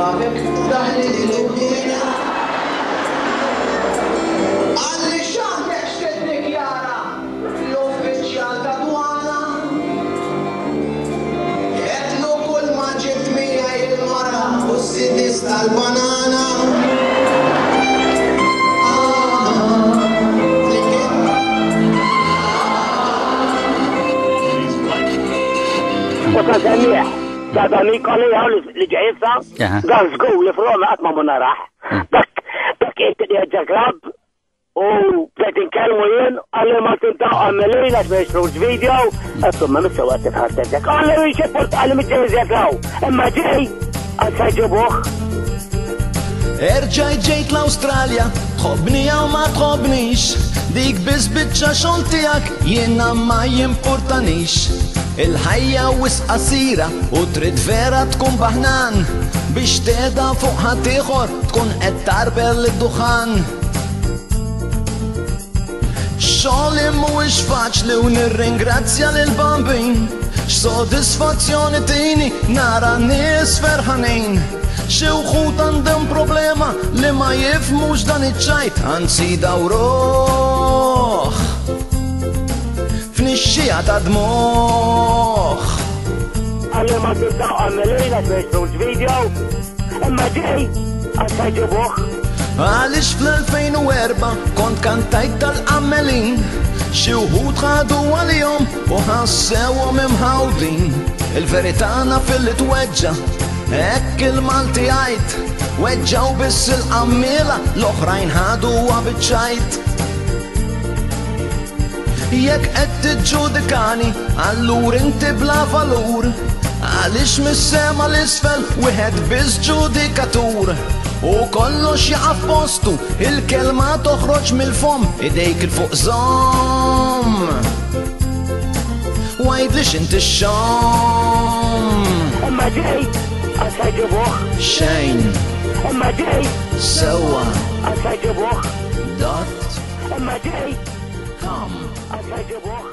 jafek daħli l-lumina. Għalli xaħtek xtednik jara l-uffiċjal ta' dwana. Jetlu kull ma ġibt mija il-mara u s-sidis tal-banana. وصل سميح جابني قال لي هاو اللي جايبها قال زقول في روما ما منا راح دك انت يا جاكراب وبدأت نكلموا وين قال لي ما تنتهوا عملين لازم يشتروا الفيديو ثم ما سويت في هالتدك قال لي شفت قال لي متجوز يا اما جاي اسجبوخ ارجعي جيت لاستراليا تحبني او ما تحبنيش ديك بس بتشاشون تياك ينا ما يمبورتانيش الحياة وس قصيرة وتريد فيرا تكون بحنان بيش تهدى فوقها تخور تكون التربة للدخان شغلي موش فاċli u nirringrazzja lil-bambin x'sodisfazzjoni tini nara nies ferħanin xi wħud għandhom problema li ma jifhmux dan iċ-ċajt anzi dawruh f'nixxija ta' dmuħ. Għalli ma tibdaw għammelina t-meċru video imma ġej għal-sajġibuħ. Għalix fl-2004 kont kantajt tal-għammelin xi wħud ħadu għal-jom u ħassewhom imħawdin il-veritana fil-li tweġġa hekk il-Malti għajt weġġaw biss il-qammila l-oħrajn ħadu għabitċajt. Jekk qed tiġġudikani allur inti bla valur għaliex mis-sema l-isfel wieħed biss ġudikatur u kollox jaqaf postu il-kelma toħroġ mill-fom idejk il-fuq żomm għajdlix inti x-xom imma ġej għal-sajġibuħ xejn imma ġej sewa għal-sajġibuħ dot imma ġej kam għal-sajġibuħ